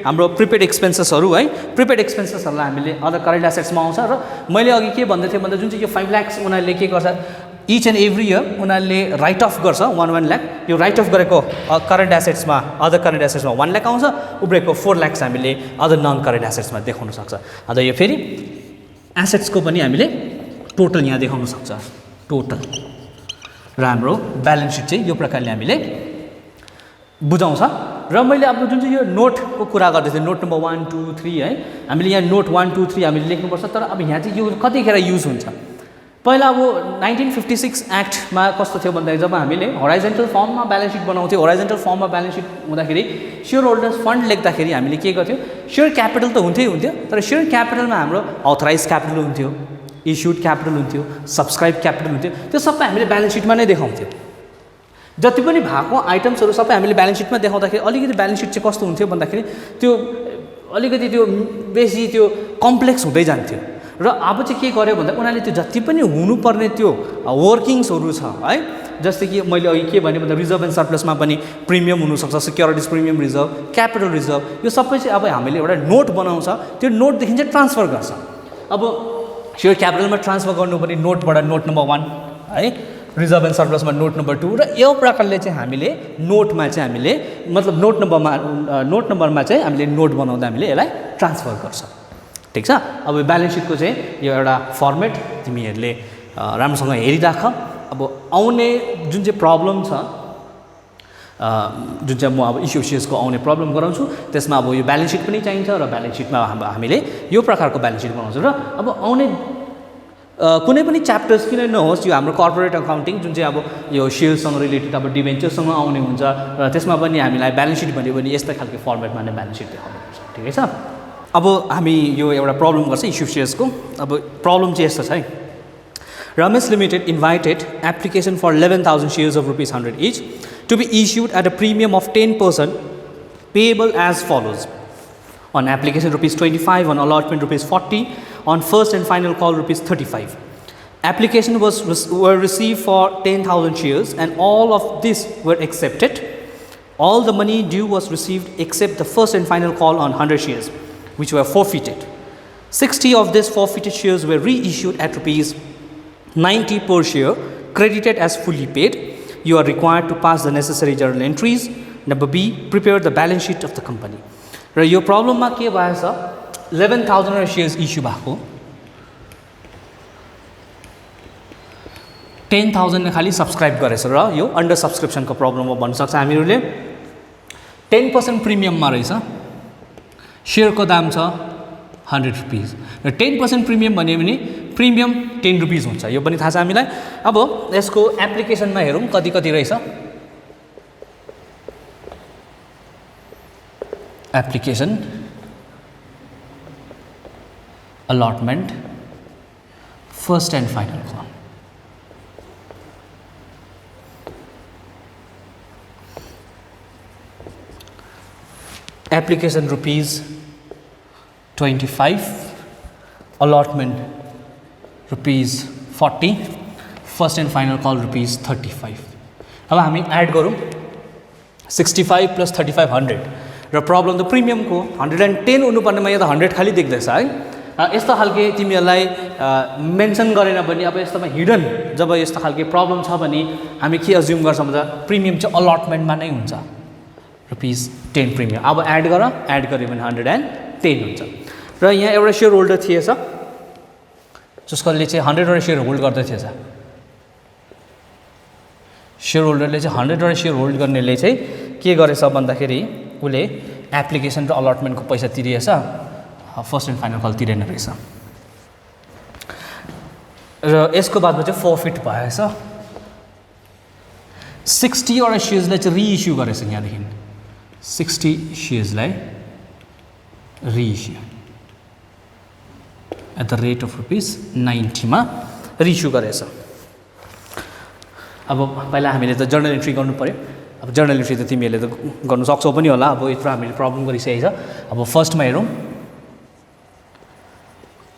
हाम्रो प्रिपेड एक्सपेन्सेसहरू है प्रिपेड एक्सपेन्सेसहरूलाई हामीले अदर करेन्ट एसेट्समा आउँछ र मैले अघि के भन्दै थिएँ भन्दा जुन चाहिँ यो 5 लाख उनीहरूले के गर्छ इच एन्ड एभ्री इयर उनीहरूले राइट अफ गर्छ 1 लाख यो राइट अफ गरेको करेन्ट एसेट्समा अदर करेन्ट एसेट्समा 1 लाख आउँछ उब्रेको 4 लाख हामीले अदर नन करेन्ट एसेट्समा देखाउन सक्छ अन्त यो फेरि एसेट्सको पनि हामीले टोटल यहाँ देखाउन सक्छ टोटल र हाम्रो ब्यालेन्स सिट चाहिँ यो प्रकारले हामीले बुझाउँछ र मैले अब जुन चाहिँ यो नोटको कुरा गर्दै थिएँ नोट नम्बर 1 2 3 है हामीले यहाँ नोट 1 2 3 हामीले लेख्नुपर्छ तर अब यहाँ चाहिँ यो कतिखेर युज हुन्छ पहिला अब 1956 एक्टमा कस्तो थियो भन्दाखेरि जब हामीले होराइजन्टल फर्ममा ब्यालेन्स सिट बनाउँथ्यौँ होराइजन्टल फर्ममा ब्यालेन्स सिट हुँदाखेरि सेयर होल्डर्स फन्ड लेख्दाखेरि हामीले के गर्थ्यौँ सेयर क्यापिटल त हुन्थ्यो तर सेयर क्यापिटलमा हाम्रो अथराइज क्यापिटल हुन्थ्यो इस्युड क्यापिटल हुन्थ्यो सब्सक्राइब क्यापिटल हुन्थ्यो त्यो सबै हामीले ब्यालेन्स सिटमा नै देखाउँथ्यौँ जति पनि भएको आइटम्सहरू सबै हामीले ब्यालेन्स सिटमा देखाउँदाखेरि अलिकति ब्यालेन्स सिट चाहिँ कस्तो हुन्थ्यो भन्दाखेरि त्यो अलिकति त्यो बेसी त्यो कम्प्लेक्स हुँदै जान्थ्यो र अब चाहिँ के गर्यो भन्दा उनीहरूले त्यो जति पनि हुनुपर्ने त्यो वर्किङ्सहरू छ है जस्तै कि मैले अघि के भने भन्दा रिजर्भ एन्ड सरप्लसमा पनि प्रिमियम हुनसक्छ सिक्योरिटिज प्रिमियम रिजर्भ क्यापिटल रिजर्भ यो सबै चाहिँ अब हामीले एउटा नोट बनाउँछ त्यो नोटदेखि चाहिँ ट्रान्सफर गर्छ अब सेयर क्यापिटलमा ट्रान्सफर गर्नु पनि नोटबाट नोट नम्बर 1 है रिजर्भ एन्ड सरप्लसमा नोट नम्बर 2 र यो प्रकारले चाहिँ हामीले नोटमा चाहिँ हामीले मतलब नोट नम्बरमा चाहिँ हामीले नोट बनाउँदा हामीले यसलाई ट्रान्सफर गर्छ ठिक छ अब ब्यालेन्स सिटको चाहिँ यो एउटा फर्मेट तिमीहरूले राम्रोसँग हेरिराख अब आउने जुन चाहिँ प्रब्लम छ जुन चाहिँ म अब इस्युसियसको आउने प्रब्लम गराउँछु त्यसमा अब यो ब्यालेन्स सिट पनि चाहिन्छ र ब्यालेन्स सिटमा हामीले यो प्रकारको ब्यालेन्स सिट बनाउँछौँ र अब आउने कुनै पनि च्याप्टर्स किन नहोस् यो हाम्रो कर्पोरेट अकाउन्टिङ जुन चाहिँ अब यो सेयरसँग रिलेटेड अब डिभेन्चरसँग आउने हुन्छ र त्यसमा पनि हामीलाई ब्यालेन्स सिट भन्यो भने यस्तै खालको फर्मेटमा नै ब्यालेन्स सिट देखाउनुपर्छ ठिकै छ अब हामी यो एउटा प्रब्लम गर्छ इस्युसियसको अब प्रब्लम चाहिँ यस्तो छ है Ramesh Limited invited application for 11,000 shares of rupees 100 each to be issued at a premium of 10% payable as follows. On application rupees 25, on allotment rupees 40, on first and final call rupees 35. Application were received for 10,000 shares and all of this were accepted. All the money due was received except the first and final call on 100 shares which were forfeited. 60 of these forfeited shares were reissued at rupees 90 per share, credited as fully paid. You are required to pass the necessary journal entries. Number B, prepare the balance sheet of the company. र यो प्रब्लममा के भएछ 11,000 shares issue भएको 10,000 ने खाली subscribe गरेछ र यो अन्डर सब्सक्रिप्सनको प्रब्लम हो भन्न सक्छ हामीहरूले 10% प्रिमियममा रहेछ शेयरको दाम छ 100 रुपीस र 10% प्रिमियम भन्यो भने प्रिमियम 10 रुपीस हुन्छ यो पनि थाहा छ हामीलाई अब यसको एप्लिकेसनमा हेरौँ कति कति रहेछ application allotment first and final call application rupees 25 allotment rupees 40 first and final call rupees 35 अब हामी एड गरौँ 65 plus 35 100 र प्रब्लम त प्रिमियमको 110 हुनुपर्नेमा यहाँ त 100 खाली देख्दैछ है यस्तो खालके तिमीहरूलाई मेन्सन गरेन भने अब यस्तोमा हिडन जब यस्तो खालके प्रब्लम छ भने हामी के अज्युम गर्छौँ भन्दा प्रिमियम चाहिँ अलटमेन्टमा नै हुन्छ रुपीस 10 प्रिमियम अब एड गर्यो भने 110 हुन्छ र यहाँ एउटा सेयर होल्डर थिएछ जसले चाहिँ 100 वटा सेयर होल्ड गर्दै थिएछ सेयर होल्डरले चाहिँ 100 वटा सेयर होल्ड गर्नेले चाहिँ के गरेछ भन्दाखेरि उसले एप्लिकेसन र अलटमेन्टको पैसा तिरिएछ फर्स्ट एन्ड फाइनल कल तिरेन रहेछ र यसको बादमा चाहिँ फर्फिट भएछ 60 वटा सेयर्सलाई चाहिँ रिइस्यु गरेछ यहाँदेखि 60 सेयर्सलाई reissue at the rate of ₹90 मा रिइस्यु गरेछ। अब पहिला हामीले त जर्नल एन्ट्री गर्नु पर्यो। अब जर्नल एन्ट्री त तिमीहरूले त गर्न सक्छौ पनि होला। अब यत्रो हामीले प्रब्लम गरिसकेको छ। अब फर्स्टमा हेरौँ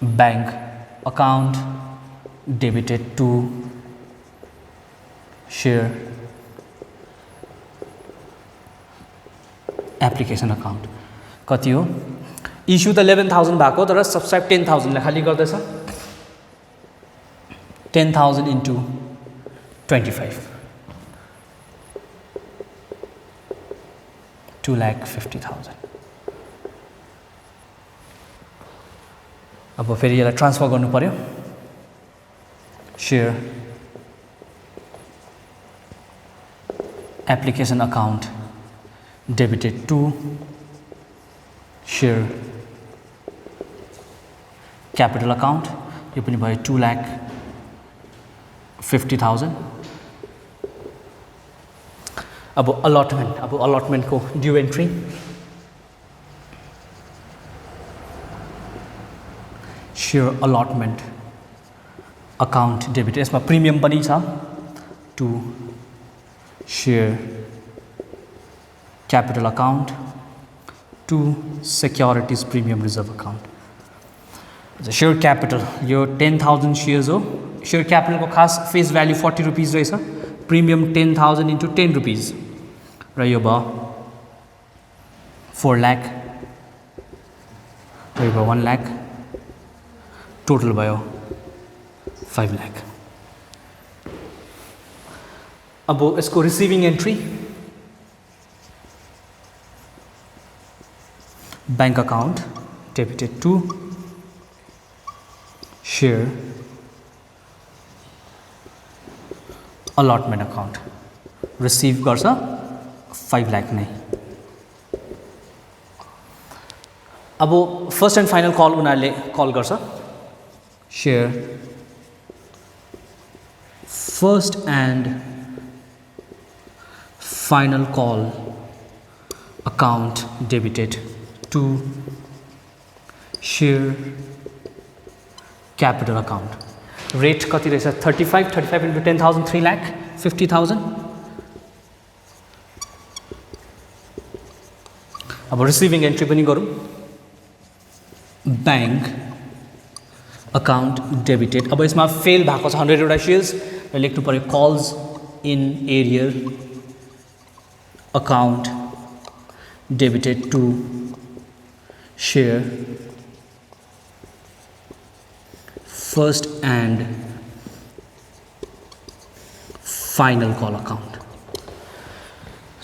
bank account debited to share application account कति हो? इस्यु त 11,000 भएको तर सब्सक्राइब 10,000 ले खाली गर्दैछ। 10,000 इन्टु 25 2,50,000। अब फेरि यसलाई ट्रान्सफर गर्नु पर्यो। Share application account debited to share capital account यो पनि भयो 2,50,000। अब अलटमेन्ट को due entry share allotment account debit यसमा प्रिमियम पनि छ to share capital account to securities premium reserve account. Share capital यो 10,000 सेयर्स हो। शेयर क्यापिटल को खास फेस भ्याल्यू ₹40 रहेछ। प्रिमियम 10,000 इन्टु ₹10 र यो भयो 4 लाख र यो भयो 1 लाख टोटल भयो 5 लाख। अब यसको receiving entry bank account debited to share allotment account receive गर्छ 5 लाख नै। अब फर्स्ट एन्ड फाइनल कल उनीहरूले कल गर्छ share first and final call account debited to share capital account. Rate कति रहेछ? 35 इन्टु 10,000 3,50,000। अब रिसिभिङ एन्ट्री पनि गरौँ। बैंक अकाउन्ट डेबिटेड अब यसमा फेल भएको छ 100 वटा सेयर्स र लेख्नु पर्यो calls in arrear account debited to share first and final call account.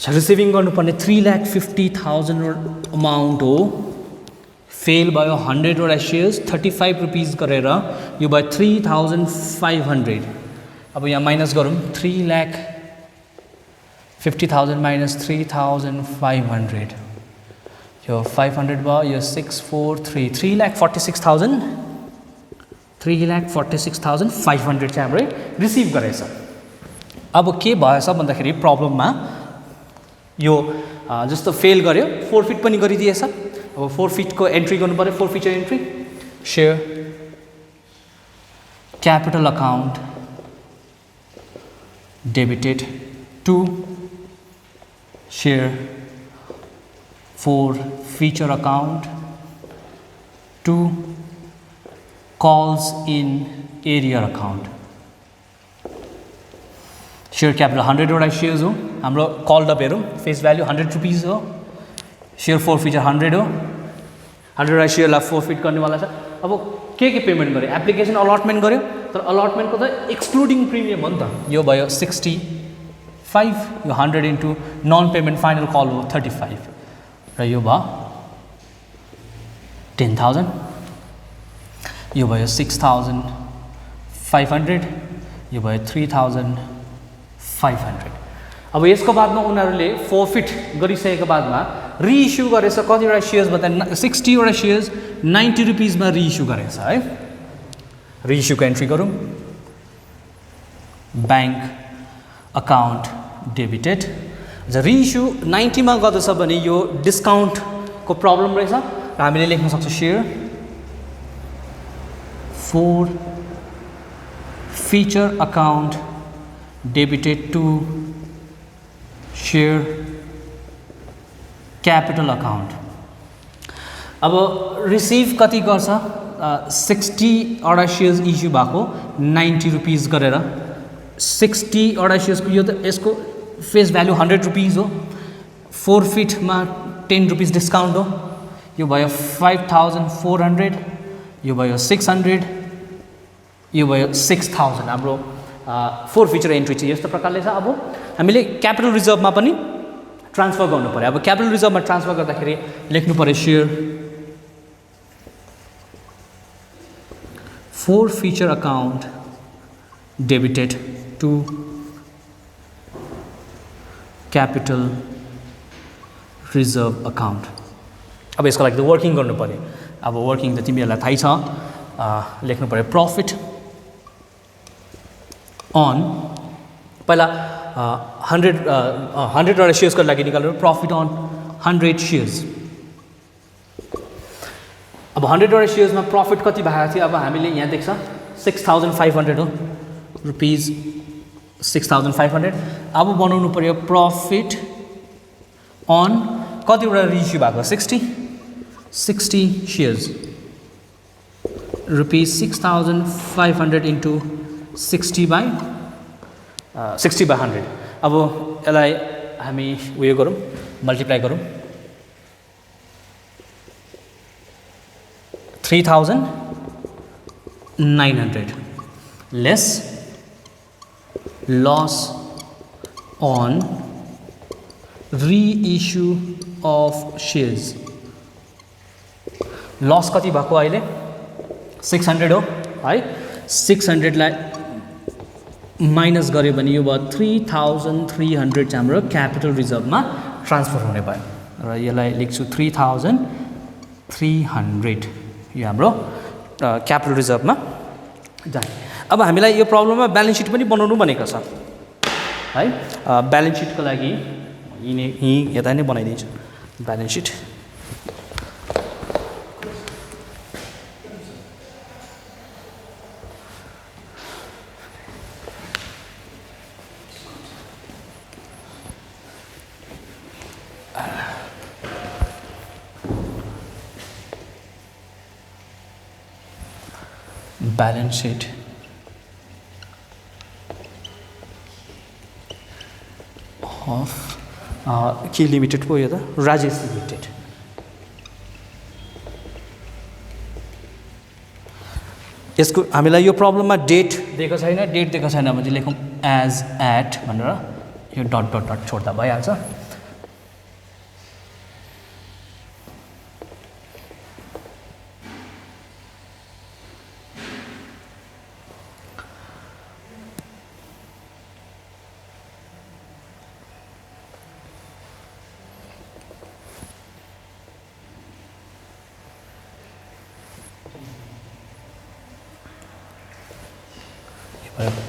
Receiving गर्नुपर्ने 3,50,000 अमाउन्ट हो। फेल भयो 100 वटा सेयर्स ₹35 गरेर यो भयो 3,500। अब यहाँ माइनस गरौँ 3,50,000 माइनस 3,500 यो 500 भयो यो 643 3,46,500 चाहिँ हाम्रो रिसिभ गरेछ। अब के भएछ भन्दाखेरि प्रब्लममा यो जस्तो फेल गर्यो फोरफिट पनि गरिदिएछ। अब फोरफिट को एन्ट्री गर्नु पर्यो। Forfeiture entry share capital account debited to share forfeiture account to calls in area account। Share capital 100 वटा सेयर्स हो। हाम्रो कल अप हेरौँ फेस भ्याल्यू ₹100 हो। शेयर फोरफिचर 100 हो। 100 वटा सेयरलाई फोरफिट गर्नेवाला छ। अब के पेमेन्ट गर्यो? एप्लिकेसन अलटमेन्ट गर्यो तर अलटमेन्टको त एक्सक्लुडिङ प्रिमियम हो नि त। यो भयो 65 यो 100 into non payment final call हो 35 र यो भयो 10,000 यो भयो 6,500 यो भयो 3,500। अब यसको बादमा उनीहरूले फोरफिट गरिसकेको बादमा रिइस्यु गरेछ कतिवटा सेयर्स भन्दा 60 वटा सेयर्स ₹90 मा रिइस्यु गरेछ है। रिइस्युको एन्ट्री गरौँ। बैंक अकाउन्ट डेबिटेड रिइस्यु 90 मा गर्दैछ भने यो डिस्काउन्ट को प्रब्लम रहेछ र हामीले लेख्न सक्छौं share for feature account debited to share capital account अब रिसिभ कति गर्छ 60 वटा शेयर्स इस्यु भएको 90 रुपैयाँ गरेर 60 वटा शेयर्स यो त यसको फेस भ्यालु 100 रुपैयाँ हो फोरफिट मा 10 रुपैयाँ डिस्काउन्ट हो यो भयो 5400 यो भयो 600 यो भयो 6000 हाम्रो फोर फिचर एन्ट्री चाहिँ यस्तो प्रकारले छ अब हामीले क्यापिटल रिजर्भमा पनि ट्रान्सफर गर्नु पर्यो अब क्यापिटल रिजर्भमा ट्रान्सफर गर्दाखेरि लेख्नु पर्यो share forfeiture account debited to capital reserve account अब यसको लागि त वर्किङ गर्नु पर्यो अब वर्किङ त तिमीहरूलाई थाहै छ लेख्नु पर्यो प्रॉफिट on पहिला 100 वटा शेयर्सको लागि निकाल्नु प्रॉफिट on 100 शेयर्स अब 100 वटा शेयर्समा प्रॉफिट कति भएको थियो अब हामीले यहाँ देख्छ 6500 हो रुपीस 6500 अब बनाउनु पर्यो प्रॉफिट on कति वटा रिइस्यु भएको 60 शेयर्स रुपीस 6500 into 60 by 100 अब यसलाई हामी उयो गरौँ मल्टिप्लाई गरौँ 3900 less loss on reissue of shares loss कति भएको अहिले 600 हो है 600 लाई माइनस गर्यो भने यो भयो 3300 चाहिँ हाम्रो क्यापिटल रिजर्भमा ट्रान्सफर हुने भयो र यसलाई लेख्छु 3300 यो हाम्रो क्यापिटल रिजर्भमा जाने अब हामीलाई यो प्रब्लममा ब्यालेन्स सिट पनि बनाउनु भनेको छ है ब्यालेन्स सिटको लागि यही यता नै बनाइदिन्छु balance seat balance sheet of के लिमिटेड पो यो त राजेश लिमिटेड यसको हामीलाई यो प्रब्लममा डेट दिएको छैन डेट दिएको छैन भने चाहिँ लेखौँ एज एट भनेर यो डट डट डट छोड्दा भइहाल्छ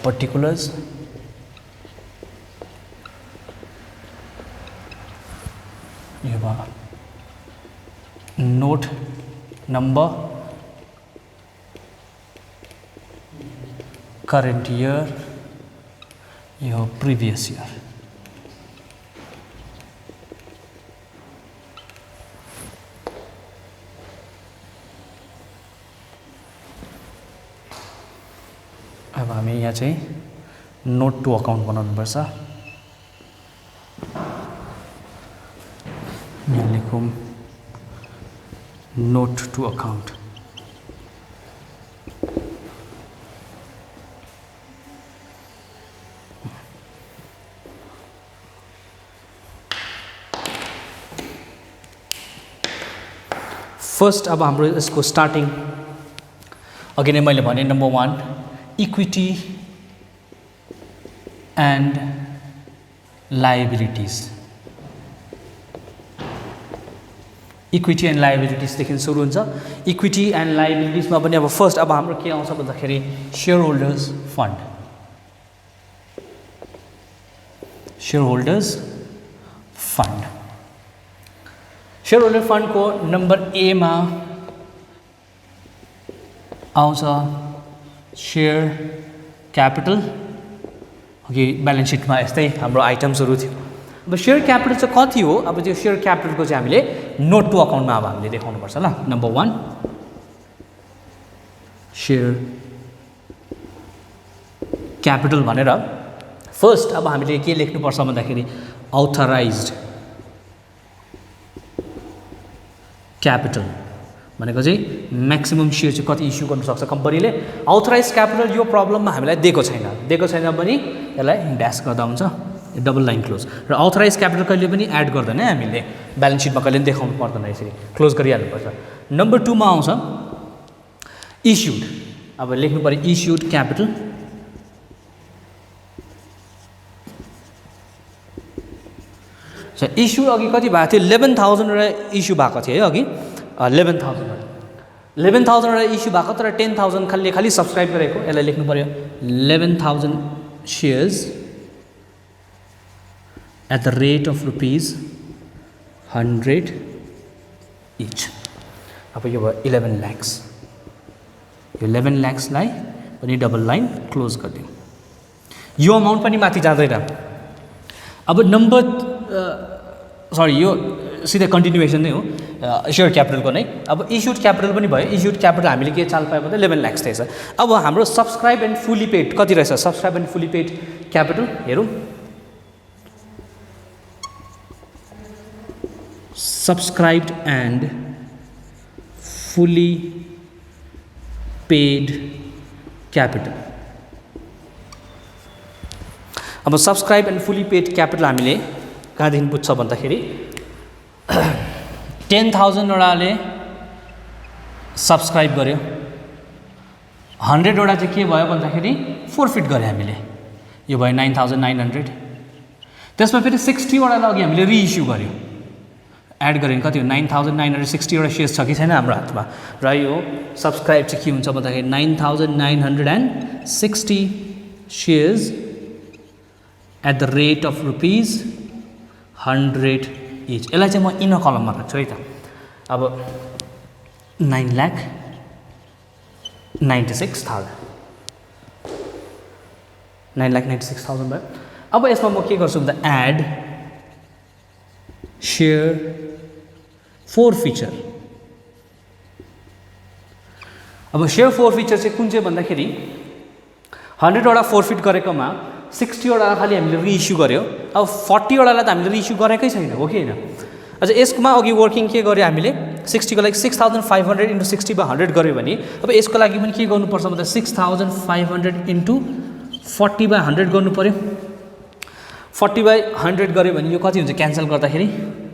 particulars ये बात note number current year your previous year अब हामी यहाँ चाहिँ नोट टु अकाउन्ट बनाउनु पर्छ यहाँ लेखौँ नोट टु अकाउन्ट फर्स्ट अब हाम्रो यसको स्टार्टिङ अघि नै मैले भने number 1 equity and liabilities equity and liabilities देखि सुरु हुन्छ equity and liabilities मा पनि अब फर्स्ट अब हाम्रो के आउँछ भन्दाखेरि share holders fund shareholders fund. shareholder fund को नंबर A मा आउँछ शेयर क्यापिटल. अघि ब्यालेन्स सिटमा यस्तै हाम्रो आइटम्सहरू थियो. अब शेयर क्यापिटल चाहिँ कति हो? अब त्यो शेयर क्यापिटलको चाहिँ हामीले नोट टु अकाउन्टमा अब हामीले देखाउनु पर्छ ल. नम्बर 1 शेयर क्यापिटल भनेर फर्स्ट अब हामीले के लेख्नुपर्छ भन्दाखेरि अथराइज्ड क्यापिटल भनेको चाहिँ म्याक्सिमम सेयर चाहिँ कति इस्यु गर्न सक्छ कम्पनीले. अथराइज क्यापिटल यो प्रब्लममा हामीलाई दिएको छैन पनि यसलाई ड्यास गर्दा हुन्छ, डबल लाइन क्लोज. र अथराइज क्यापिटल कहिले पनि एड गर्दैन हामीले ब्यालेन्स सिटमा कहिले पनि देखाउनु पर्दैन, यसरी क्लोज गरिहाल्नुपर्छ. नम्बर 2 मा आउँछ इस्युड. अब लेख्नु पर्यो इस्युड क्यापिटल. इस्यु अघि कति भएको थियो? 11,000 वटा इस्यु भएको थियो है अघि. 11,000 वटा इस्यु भएको, तर 10,000 खालि सब्सक्राइब गरेको. यसलाई लेख्नु पर्यो 11,000 shares at the rate of ₹100 each. अब यो भयो 11 lakhs. यो 11 lakhsलाई पनि डबल लाइन क्लोज गरिदिउँ. यो अमाउन्ट पनि माथि जाँदैन. अब नम्बर यो सिधै कन्टिन्युएसन नै हो सेयर क्यापिटलको नै. अब इस्युड क्यापिटल पनि भयो. इस्युड क्यापिटल हामीले के चाल पायो भने 11 lakhs थिएछ. अब हाम्रो सब्सक्राइब एन्ड फुली पेड कति रहेछ? सब्सक्राइब एन्ड फुली पेड क्यापिटल हेरौँ. सब्सक्राइब्ड एन्ड फुली पेड क्यापिटल. अब सब्सक्राइब एन्ड फुली पेड क्यापिटल हामीले कहाँदेखि बुझ्छ भन्दाखेरि 10,000 वटाले सब्सक्राइब गर्यो, 100 वटा चाहिँ के भयो भन्दाखेरि फोरफिट गर्यो हामीले. यो भयो 9,900. त्यसमा फेरि 60 वटालाई अघि हामीले रिइस्यु गर्यो. एड गऱ्यो भने कति हो? 9,960 वटा सेयर्स छ कि छैन हाम्रो हातमा. र यो सब्सक्राइब चाहिँ के हुन्छ भन्दाखेरि 9,960 shares at the rate of ₹100 each. यसलाई चाहिँ म इन कलममा राख्छु है त. अब 9,96,000 भयो. अब यसमा म के गर्छु भन्दा एड सेयर फोरफिचर. अब सेयर फोरफिचर चाहिँ कुन चाहिँ भन्दाखेरि 100 वटा फोरफिट गरेकोमा 60 वटा खालि हामीले रिइस्यु गर्यो. अब 40 वटालाई त हामीले रिइस्यु गरेकै छैन, हो कि होइन? अझ यसमा अघि वर्किङ के गर्यो हामीले 60 को लागि 6,500 × 60/100 गर्यो भने अब यसको लागि पनि के गर्नुपर्छ भन्दा 6,500 × 40/100 गर्नु पर्यो. 40/100 गर्यो भने यो कति हुन्छ क्यान्सल गर्दाखेरि?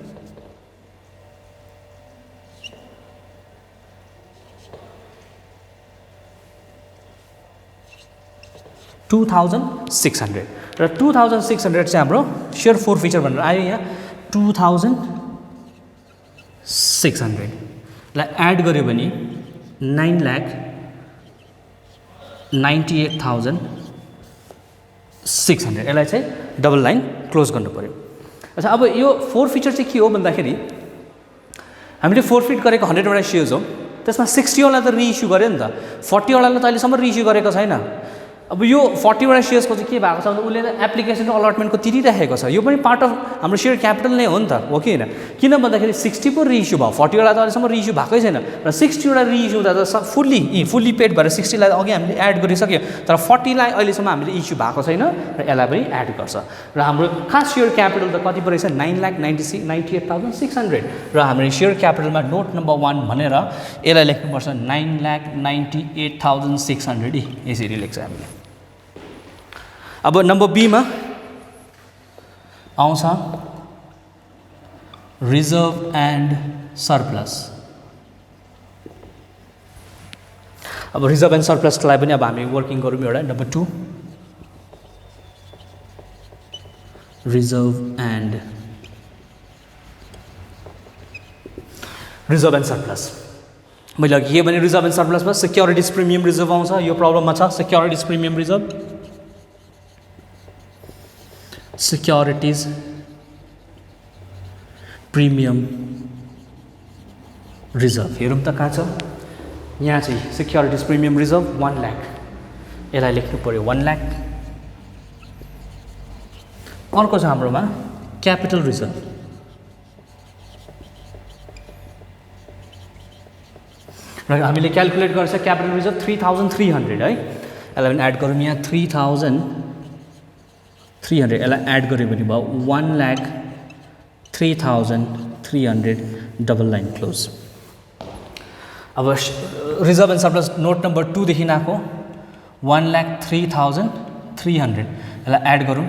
2,600. र 2,600 चाहिँ हाम्रो सेयर फोरफिचर भनेर आयो यहाँ. 2,600 लाई एड गर्यो भने 9,98,600. यसलाई चाहिँ डबल लाइन क्लोज गर्नु पर्यो. अच्छा, अब यो फोरफिचर चाहिँ के हो भन्दाखेरि हामीले फोरफिट गरेको 100 वटा सेयर्स हो. त्यसमा 60 वटा त रिइस्यु गर्यो नि त. 40 वटालाई त अहिलेसम्म रिइस्यु गरेको छैन. अब यो 40 वटा सेयर्सको चाहिँ के भएको छ भने उसले एप्लिकेसन र अलटमेन्टको तिरिरहेको छ. यो पनि पार्ट अफ हाम्रो सेयर क्यापिटल नै हो नि त, हो कि होइन? किन भन्दाखेरि 60 पो रिइस्यु भयो, 40 वटा त अहिलेसम्म रिइस्यु भएकै छैन. र 60 वटा रिइस्यु हुँदा त फुल्ली पेड भएर 60 लाई अघि हामीले एड गरिसक्यो, तर 40 लाई अहिलेसम्म हामीले इस्यु भएको छैन र यसलाई पनि एड गर्छ. र हाम्रो खास सेयर क्यापिटल त कति परेछ? 9,98,600. र हाम्रो सेयर क्यापिटलमा नोट नम्बर 1 भनेर यसलाई लेख्नुपर्छ 9,98,600. यसरी लेख्छ हामीले. अब नम्बर बी मा आउँछ रिजर्भ एन्ड सरप्लस. अब रिजर्भ एन्ड सरप्लसको लागि पनि अब हामी वर्किङ गरौँ एउटा. Number 2 reserve and surplus. मैले अघि के भने रिजर्भ एन्ड सरप्लसमा सिक्योरिटिज प्रिमियम रिजर्भ आउँछ. यो प्रब्लममा छ securities premium reserve. Securities premium reserve हेरौँ त कहाँ छ यहाँ चाहिँ सिक्योरिटीज प्रिमियम रिजर्भ 1 लाख यसलाई लेख्नु पर्यो 1 लाख अर्को छ हाम्रोमा क्यापिटल रिजर्भ र हामीले क्याल्कुलेट गर्छ क्यापिटल रिजर्भ 3300 है यसलाई पनि एड गरौँ यहाँ 3300 यसलाई एड गर्यो भने भयो 1,03,300 डबल लाइन क्लोज अब reserve and surplus note number 2 देखि आएको 1,03,300 यसलाई एड गरौँ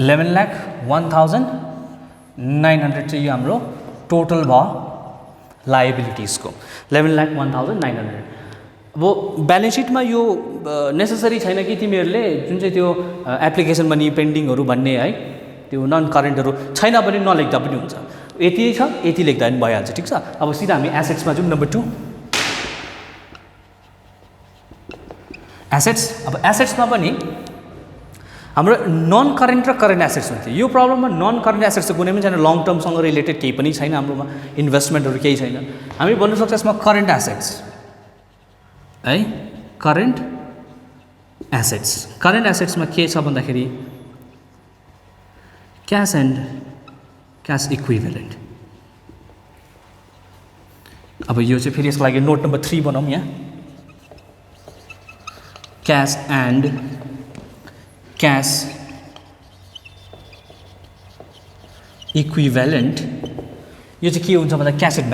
11,01,900 चाहिँ यो हाम्रो टोटल भयो लायबिलिटिजको 11,01,900 अब ब्यालेन्स सिटमा यो नेसेसरी छैन कि तिमीहरूले जुन चाहिँ त्यो एप्लिकेसन मनी पेन्डिङहरू भन्ने है त्यो नन करेन्टहरू छैन भने नलेख्दा पनि हुन्छ यति छ यति लेख्दा पनि भइहाल्छ ठिक छ अब सिधा हामी एसेट्समा जाउँ नम्बर 2 एसेट्स अब एसेट्समा पनि हाम्रो नन करेन्ट र करेन्ट एसेट्स हुन्छ यो प्रब्लममा नन करेन्ट एसेट्स त कुनै पनि छैन लङ टर्मसँग रिलेटेड केही पनि छैन हाम्रोमा इन्भेस्टमेन्टहरू केही छैन हामी भन्नु सक्छ यसमा करेन्ट एसेट्स है करेन्ट एसेट्समा के छ भन्दाखेरि क्यास एन्ड क्यास इक्विभ्यालेन्ट अब यो चाहिँ फेरि यसको लागि नोट नम्बर 3 बनाऊँ यहाँ क्यास एन्ड क्यास इक्विभ्यालेन्ट यो चाहिँ के हुन्छ भन्दा क्यासेट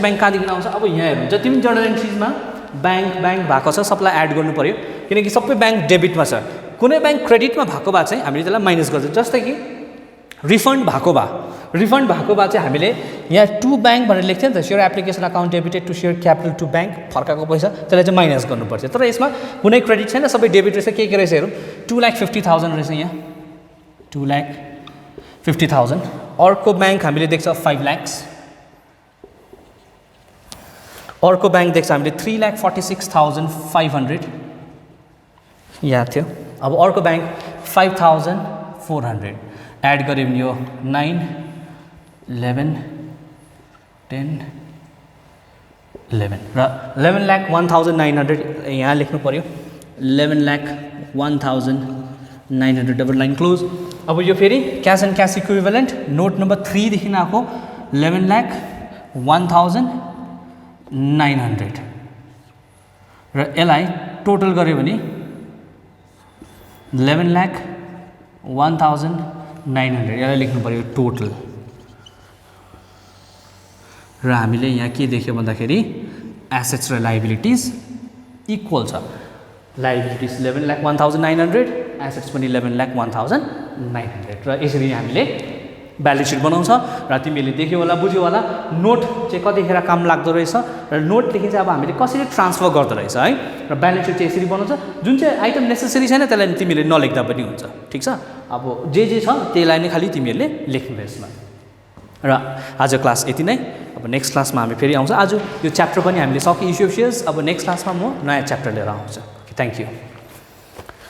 ब्याङ्क कहाँदेखि आउँछ अब यहाँ हेर्नु जति पनि जर्नल एन्ट्रिजमा ब्याङ्क भएको छ सबलाई एड गर्नु पर्यो किनकि सबै ब्याङ्क डेबिटमा छ कुनै ब्याङ्क क्रेडिटमा भएको भए चाहिँ हामीले त्यसलाई माइनस गर्छ जस्तै कि रिफन्ड भएको भए चाहिँ हामीले यहाँ टु ब्याङ्क भनेर लेख्थ्यो नि त share application account debited to share capital to ब्याङ्क फर्काएको पैसा त्यसलाई चाहिँ माइनस गर्नुपर्छ तर यसमा कुनै क्रेडिट छैन सबै डेबिट रहेछ के रहेछ हेरौँ 2,50,000 रहेछ यहाँ 2,50,000 अर्को ब्याङ्क हामीले देख्छ 5 lakhs अर्को ब्याङ्क देख्छ हामीले 3,46,500 यहाँ थियो अब अर्को ब्याङ्क 5,400 एड गऱ्यो भने यो 9 11 10 11 र 11,01,900 यहाँ लेख्नु पर्यो 11,01,900 डबल लाइन क्लोज अब यो फेरि cash and cash equivalent note number 3 देखि आएको 11,01,900 र यसलाई टोटल गऱ्यो भने 11,01,900 यसलाई लेख्नु पर्यो टोटल र हामीले यहाँ के देख्यो भन्दाखेरि एसेट्स र लायबिलिटिज इक्वल छ लायबिलिटिज 11,01,900 एसेट्स पनि 11,01,900 र यसरी हामीले ब्यालेन्स सिट बनाउँछ र तिमीले देख्यो होला बुझ्यो होला नोट चाहिँ कतिखेर काम लाग्दो रहेछ र नोटदेखि चाहिँ अब हामीले कसरी ट्रान्सफर गर्दो रहेछ है र ब्यालेन्स सिट चाहिँ यसरी बनाउँछ जुन चाहिँ आइटम नेसेसरी छैन त्यसलाई तिमीले नलेख्दा पनि हुन्छ ठिक छ अब जे छ त्यसलाई नै खालि तिमीहरूले लेख्नु यसमा र आज क्लास यति नै अब नेक्स्ट क्लासमा हामी फेरि आउँछ आज यो च्याप्टर पनि हामीले सक्यो इस्यु अफ सेयर्स अब नेक्स्ट क्लासमा म नयाँ च्याप्टर लिएर आउँछु थ्याङ्क यू